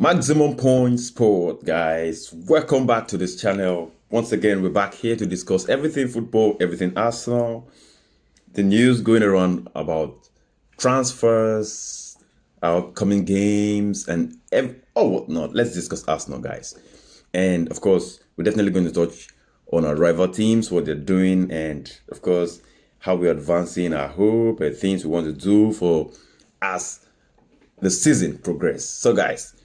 Maximum Point Sport, guys. Welcome back to this channel. Once again, we're back here to discuss everything football, everything Arsenal, the news going around about transfers, our coming games, and whatnot. Let's discuss Arsenal, guys. And of course, we're definitely going to touch on our rival teams, what they're doing, and of course, how we're advancing our hope and things we want to do for as the season progress. So, guys,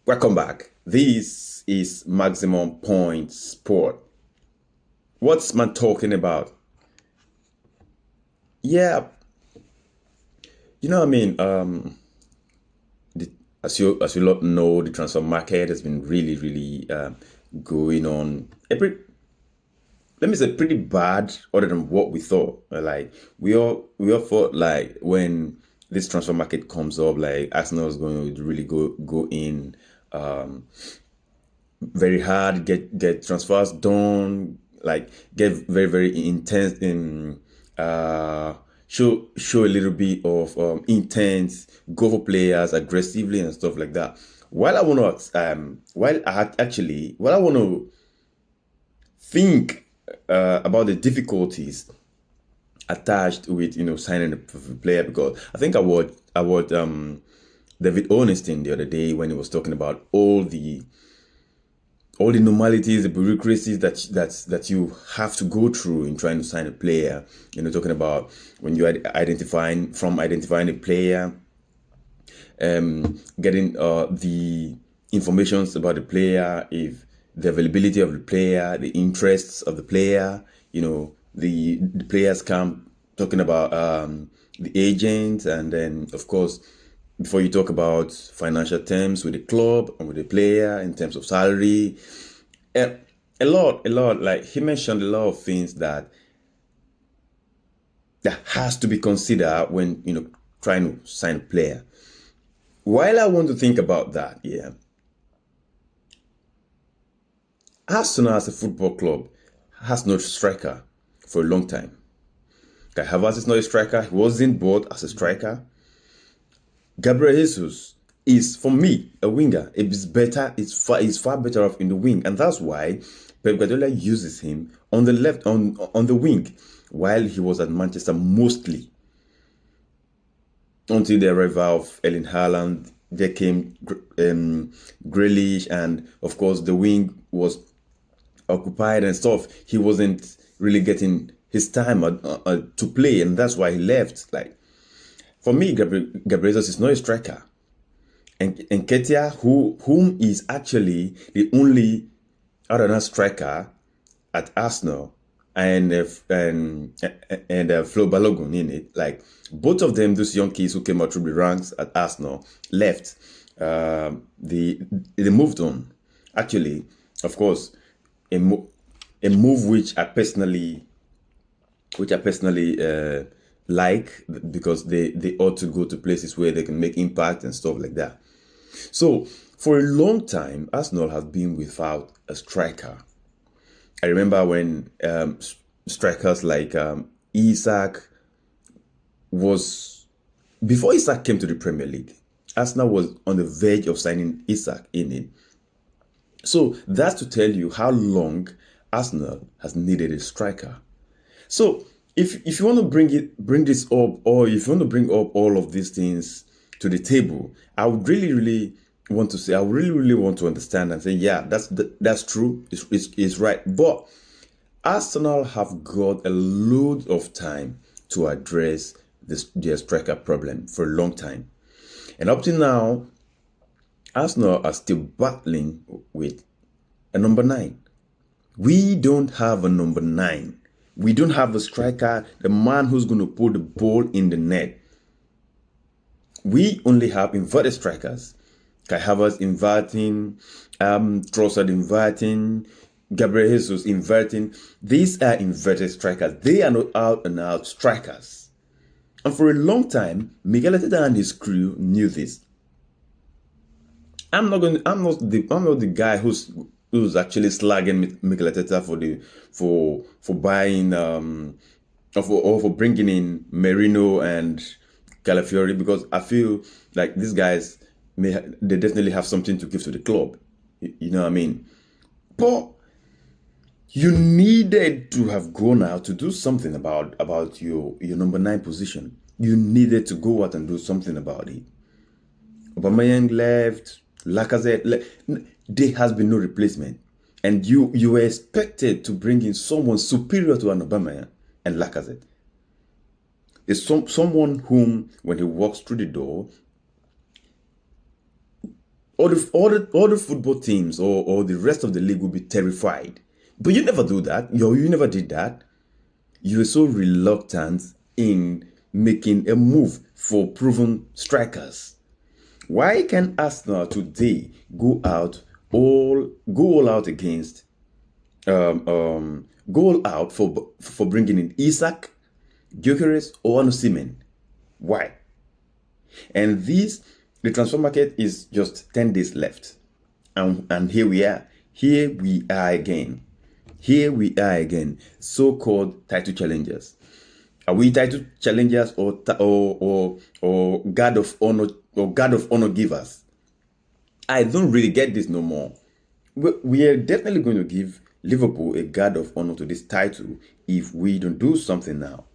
welcome back. This is Maximum Point Sport. What's man talking about? Yeah, what I mean. As you lot know, the transfer market has been really going on let me say pretty bad, other than what we thought. Like we all thought, like, when this transfer market comes up, like Arsenal is going to really go in very hard, get transfers done, like get very intense in show a little bit of intense, go for players aggressively and stuff like that. While I want to think about the difficulties attached with signing a player, because I think I watched David Ornstein the other day when he was talking about all the normalities, the bureaucracies that you have to go through in trying to sign a player. Talking about when you are identifying a player, getting the informations about the player, if the availability of the player, the interests of the player, the players camp, talking about the agent, and then of course, before you talk about financial terms with the club and with the player in terms of salary, a lot. Like, he mentioned a lot of things that has to be considered when trying to sign a player. While I want to think about that, yeah, Arsenal as a football club has no striker for a long time. Kai Havertz is not a striker. He wasn't bought as a striker. Gabriel Jesus is, for me, a winger. It's better. He's far better off in the wing, and that's why Pep Guardiola uses him on the left, on the wing, while he was at Manchester mostly, until the arrival of Erling Haaland. There came Grealish, and of course the wing was occupied and stuff. He wasn't really getting his time to play, and that's why he left. Like, for me, Gabriel Jesus is not a striker, and Ketia, whom is actually the only other striker at Arsenal, and Flo Balogun in it. Like, both of them, those young kids who came out through the ranks at Arsenal, left. They moved on. Actually, of course, a move which I personally like, because they ought to go to places where they can make impact and stuff like that. So for a long time, Arsenal have been without a striker. I remember when strikers like Isak was, before Isak came to the Premier League, Arsenal was on the verge of signing Isak in it. So that's to tell you how long Arsenal has needed a striker. So if you want to bring this up, or if you want to bring up all of these things to the table, I would really want to say, I really want to understand and say, yeah, that's true. It's right. But Arsenal have got a load of time to address their striker problem for a long time, and up to now, Arsenal are still battling with a number 9. We don't have a number 9. We don't have a striker, the man who's going to put the ball in the net. We only have inverted strikers. Kai Havertz inverting, Trossard inverting, Gabriel Jesus inverting. These are inverted strikers. They are not out and out strikers. And for a long time, Mikel Arteta and his crew knew this. I'm not the guy who's actually slagging Mikel Arteta for buying or for bringing in Merino and Calafiori, because I feel like these guys they definitely have something to give to the club. You know what I mean? But you needed to have gone out to do something about your number 9 position. You needed to go out and do something about it. Aubameyang left, Lacazette left. There has been no replacement. And you were expected to bring in someone superior to an Aubameyang and Lacazette. It's someone whom, when he walks through the door, all the football teams or the rest of the league will be terrified. But you never do that. You never did that. You were so reluctant in making a move for proven strikers. Why can Arsenal today go all out against go all out for bringing in Isak, Gyökeres, or Osimhen? Why? And the transfer market is just 10 days left. And here we are. Here we are again. So-called title challengers. Are we title challengers or guard of honor givers? I don't really get this no more. We are definitely going to give Liverpool a guard of honor to this title if we don't do something now.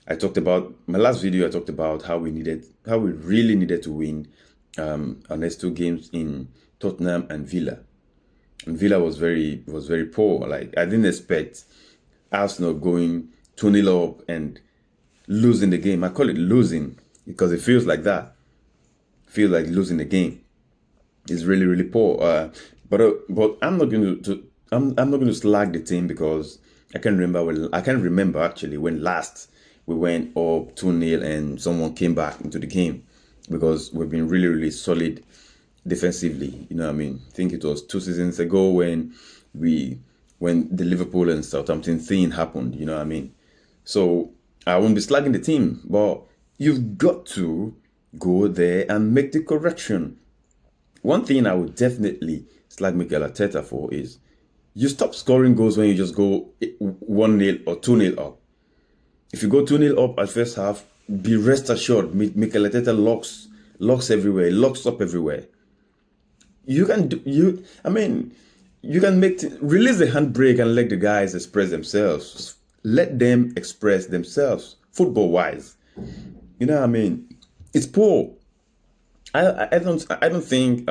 My last video, I talked about how we really needed to win our next 2 games in Tottenham and Villa. And Villa was very poor. Like, I didn't expect Arsenal going 2-0 up and losing the game. I call it losing because it feels like that. It feels like losing the game. It's really, really poor. But I'm not going to slag the team because I can't remember actually when last we went up 2-0 and someone came back into the game, because we've been really, really solid defensively. You know what I mean? I think it was 2 seasons ago when the Liverpool and Southampton thing happened. You know what I mean? So I won't be slagging the team, but you've got to go there and make the correction. One thing I would definitely slag Mikel Arteta for is you stop scoring goals when you just go 1-0 or 2-0 up. If you go 2-0 up at first half, be rest assured, Mikel Arteta locks everywhere, locks up everywhere. You can release the handbrake and let the guys express themselves. Let them express themselves, football-wise. You know what I mean? It's poor. I don't think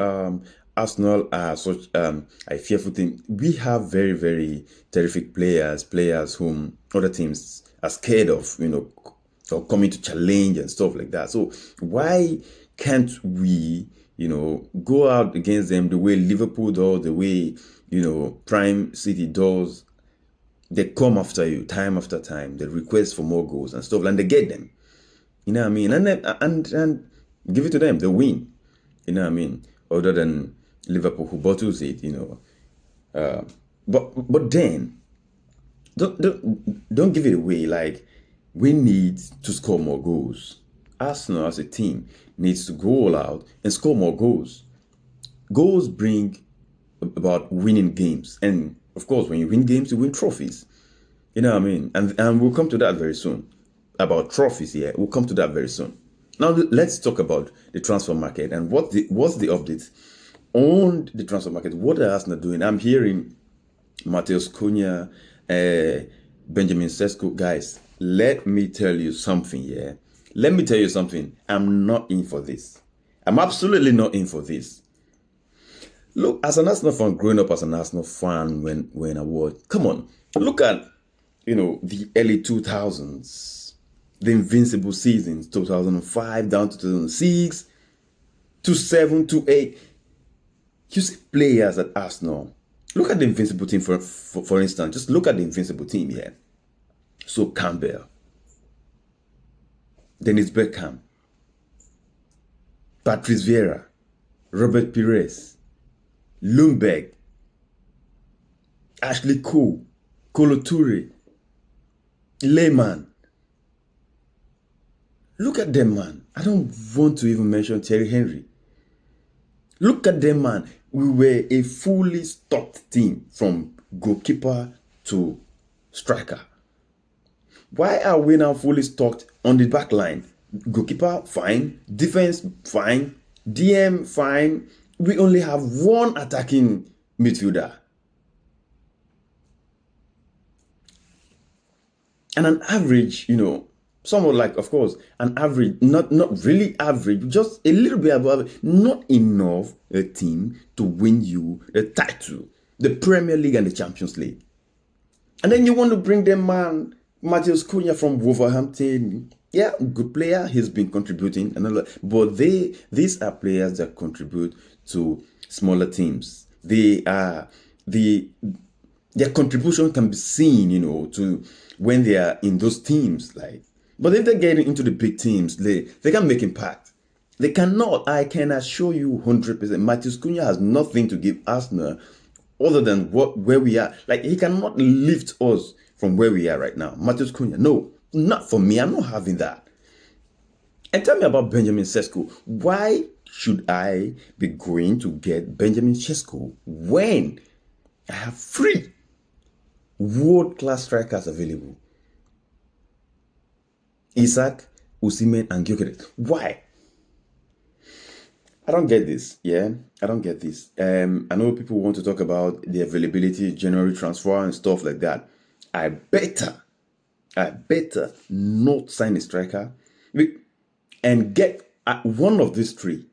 Arsenal are such a fearful team. We have very, very terrific players whom other teams are scared of, or coming to challenge and stuff like that. So why can't we, go out against them the way Liverpool does, the way, Prime City does? They come after you time after time. They request for more goals and stuff, and they get them. You know what I mean? And give it to them. They win. You know what I mean? Other than Liverpool, who bottles it. But then don't give it away. Like, we need to score more goals. Arsenal as a team needs to go all out and score more goals. Goals bring about winning games, and of course, when you win games, you win trophies. You know what I mean? And we'll come to that very soon. About trophies, yeah, we'll come to that very soon. Now let's talk about the transfer market and what's the update on the transfer market. What are Arsenal doing? I'm hearing Mateus Cunha, Benjamin Sesko. Guys, let me tell you something, yeah. Let me tell you something. I'm not in for this. I'm absolutely not in for this. Look, as an Arsenal fan, growing up as an Arsenal fan when I was, come on, look at, the early 2000s, the invincible seasons, 2005 down to 2006, 2007, 2008. You see players at Arsenal. Look at the invincible team, for instance. Just look at the invincible team here. So Campbell, Dennis Bergkamp, Patrice Vieira, Robert Pires, Lundberg, Ashley Cole, Kolo Toure, Lehmann. Look at them, man. I don't want to even mention Thierry Henry. Look at them, man. We were a fully stocked team from goalkeeper to striker. Why are we now fully stocked on the back line? Goalkeeper, fine. Defense, fine. DM, fine. We only have one attacking midfielder. And an average, somewhat like, of course, an average, not really average, just a little bit above, not enough a team to win you the title, the Premier League and the Champions League. And then you want to bring them man, Matheus Cunha from Wolverhampton. Yeah, good player. He's been contributing and all that. But these are players that contribute to smaller teams. Their contribution can be seen, to when they are in those teams. But if they're getting into the big teams, they can make impact. They cannot. I can assure you 100%. Matheus Cunha has nothing to give Arsenal other than where we are. He cannot lift us from where we are right now. Matheus Cunha, no, not for me. I'm not having that. And tell me about Benjamin Sesko. Why should I be going to get Benjamin Sesko when I have 3 world-class strikers available? Isak, Osimhen, and Gyökeres. Why? I don't get this. Yeah, I don't get this. I know people want to talk about the availability, January transfer and stuff like that. I better not sign a striker and get one of these 3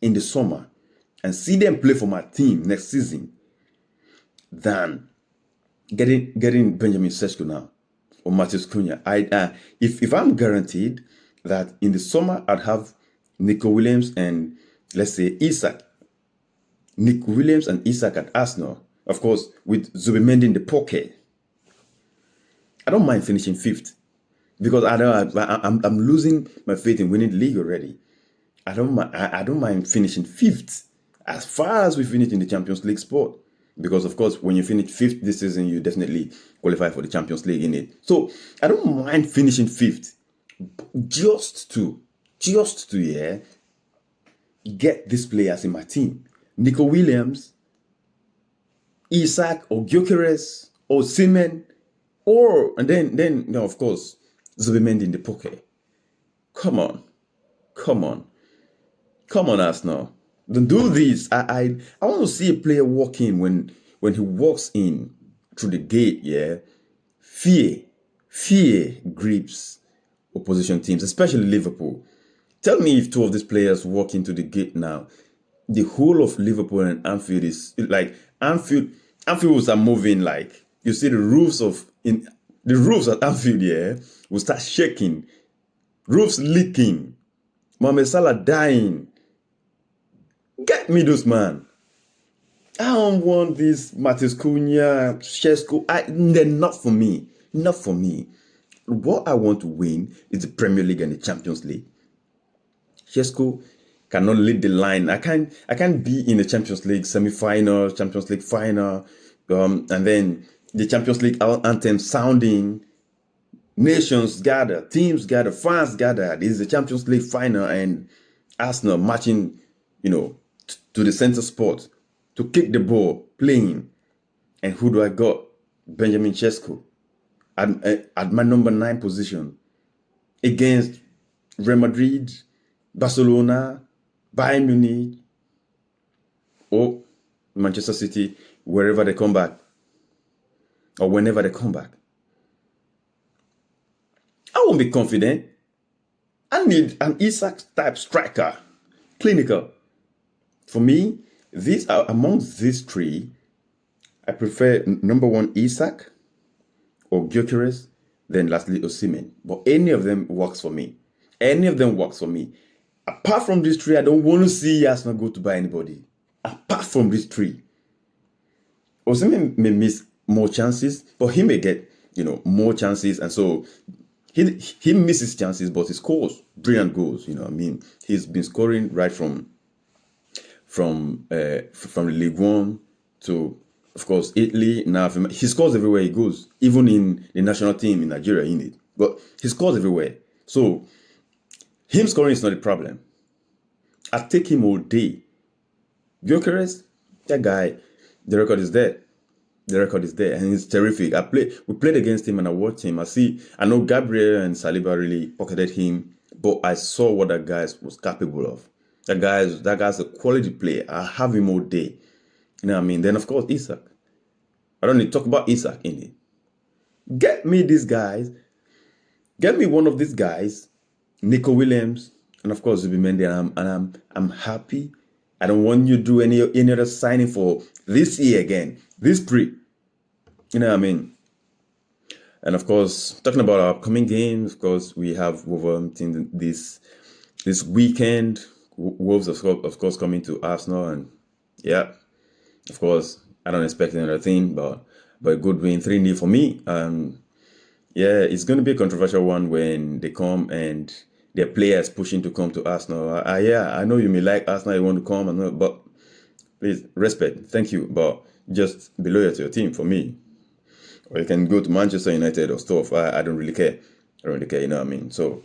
in the summer and see them play for my team next season than getting Benjamin Sesko now or Matheus Cunha. If I'm guaranteed that in the summer I'd have Nico Williams and let's say Isak, Nico Williams and Isak at Arsenal, of course with Zubimendi in the pocket, I don't mind finishing 5th because I'm losing my faith in winning the league already. I don't mind finishing 5th as far as we finish in the Champions League spot. Because of course, when you finish 5th this season, you definitely qualify for the Champions League in it. So I don't mind finishing 5th, just to get these players in my team: Nico Williams, Isak, or Gyökeres, or Osimhen, and then of course Zubimendi in the pocket. Come on, Arsenal. Don't do this. I want to see a player walk in when he walks in through the gate. Yeah, fear grips opposition teams, especially Liverpool. Tell me if 2 of these players walk into the gate now, the whole of Liverpool and Anfield is like Anfields are moving. Like you see the roofs at Anfield. Yeah, will start shaking, roofs leaking, Mohamed Salah dying. Get me those, man. I don't want this Matheus Cunha, Sesko. They're not for me. Not for me. What I want to win is the Premier League and the Champions League. Sesko cannot lead the line. I can't be in the Champions League semi-final, Champions League final, and then the Champions League anthem sounding. Nations gather, teams gather, fans gather. This is the Champions League final, and Arsenal marching, to the center spot to kick the ball, playing. And who do I got? Benjamin Sesko at my number 9 position against Real Madrid, Barcelona, Bayern Munich, or Manchester City, wherever they come back, or whenever they come back. I won't be confident. I need an Isak type striker, clinical. For me, amongst these 3, I prefer number 1 Isak or Gyökeres, then lastly Osimhen. But any of them works for me. Apart from these 3, I don't want to see Arsenal go to buy anybody. Apart from these 3, Osimhen may miss more chances, but he may get more chances, and so he misses chances, but he scores brilliant goals. He's been scoring right from League One to, of course, Italy. Now he scores everywhere he goes, even in the national team in Nigeria, but he scores everywhere. So him scoring is not a problem. I take him all day. Gyökeres, that guy, the record is there. And he's terrific. We played against him and I watched him. I know Gabriel and Saliba really pocketed him, but I saw what that guy was capable of. That guy's a quality player. I have him all day. You know what I mean? Then of course Isak. I don't need to talk about Isak in it. Get me these guys. Get me one of these guys, Nico Williams, and of course Zubimendi, and I'm happy. I don't want you to do any other signing for this year again. This pre. You know what I mean? And of course, talking about our upcoming games, of course, we have Wolverhampton this weekend. Wolves, of course, coming to Arsenal, and yeah, of course, I don't expect another thing, but a good win, 3-0 for me. Yeah, it's going to be a controversial one when they come and their players pushing to come to Arsenal. Yeah, I know you may like Arsenal, you want to come, but please respect, thank you, but just be loyal to your team for me. Or you can go to Manchester United or stuff. I don't really care. I don't really care, you know what I mean? So,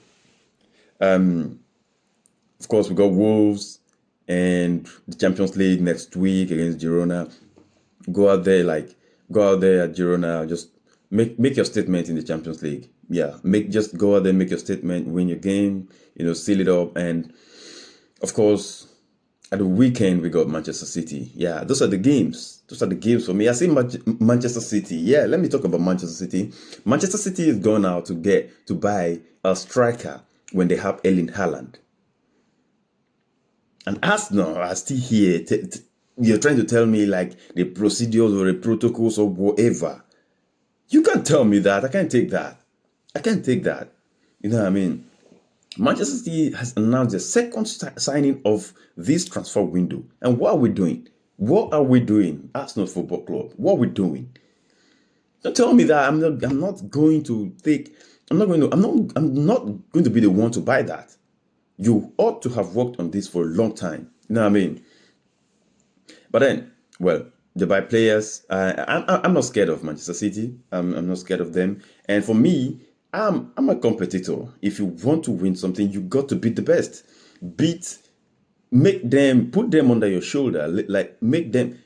of course, we got Wolves and the Champions League next week against Girona. Go out there at Girona, just make your statement in the Champions League. Yeah, just go out there, make your statement, win your game, seal it up. And of course, at the weekend we got Manchester City. Yeah, those are the games. Those are the games for me. I see Manchester City. Yeah, let me talk about Manchester City. Manchester City is gone out to buy a striker when they have Erling Haaland. And Arsenal are still here. You're trying to tell me like the procedures or the protocols or whatever. You can't tell me that. I can't take that. I can't take that. You know what I mean? Manchester City has announced the second signing of this transfer window. And what are we doing? What are we doing? Arsenal Football Club. What are we doing? Don't tell me that I'm not going to be the one to buy that. You ought to have worked on this for a long time. You know what I mean? But then, well, they buy players. I'm not scared of Manchester City. I'm not scared of them. And for me, I'm a competitor. If you want to win something, you got to beat the best. Put them under your shoulder. Like make them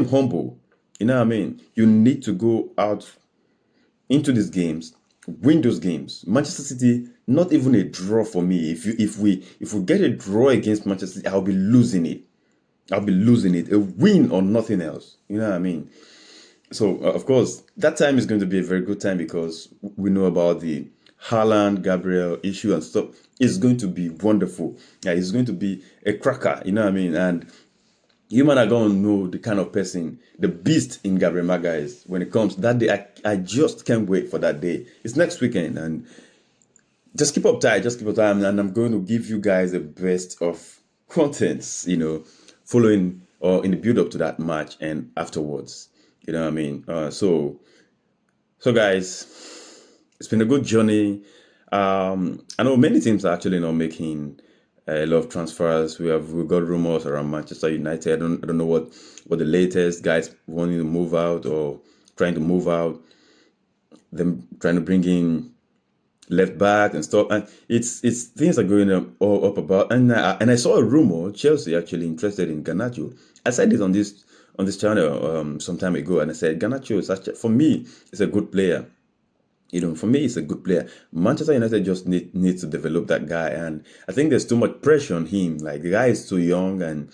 humble. You know what I mean? You need to go out into these games, win those games. Manchester City, not even a draw for me. If we get a draw against Manchester City, I'll be losing it. A win or nothing else. You know what I mean? So, of course, that time is going to be a very good time because we know about the Haaland, Gabriel issue and stuff. It's going to be wonderful. Yeah, it's going to be a cracker. You know what I mean? And you might are going to know the kind of person, the beast in Gabriel Maga is when it comes that day. I just can't wait for that day. It's next weekend, and just keep up tight. And I'm going to give you guys the best of contents, following or in the build up to that match and afterwards. You know what I mean? So guys, it's been a good journey. I know many teams are actually not making a lot of transfers. We got rumors around Manchester United. I don't know what the latest guys wanting to move out or trying to move out. Them trying to bring in left back and stuff, and it's things are going up about. And I saw a rumor Chelsea actually interested in Garnacho. I said this on this channel some time ago, and I said Garnacho is actually, for me, it's a good player. For me, it's a good player. Manchester United just needs to develop that guy, and I think there's too much pressure on him. Like, the guy is too young, and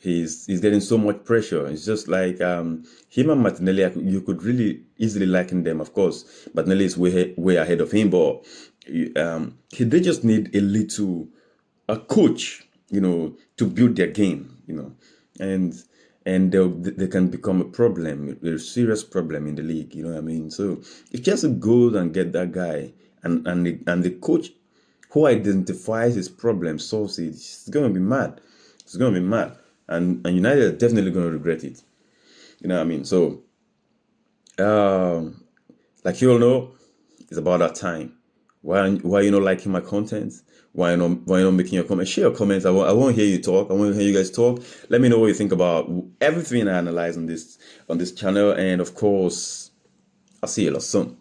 he's getting so much pressure. It's just like him and Martinelli, you could really easily liken them. Of course, Martinelli is way ahead of him, but they just need a coach, to build their game, and they can become a serious problem in the league. You know what I mean? So if Chelsea goes and get that guy, and the coach who identifies his problem solves it, it's gonna be mad. It's gonna be mad, and United are definitely gonna regret it. You know what I mean? So, like you all know, it's about that time. Why you not liking my content? Why you not making your comments? Share your comments. I won't hear you talk. I want to hear you guys talk. Let me know what you think about everything I analyze on this channel. And of course, I'll see you lot soon.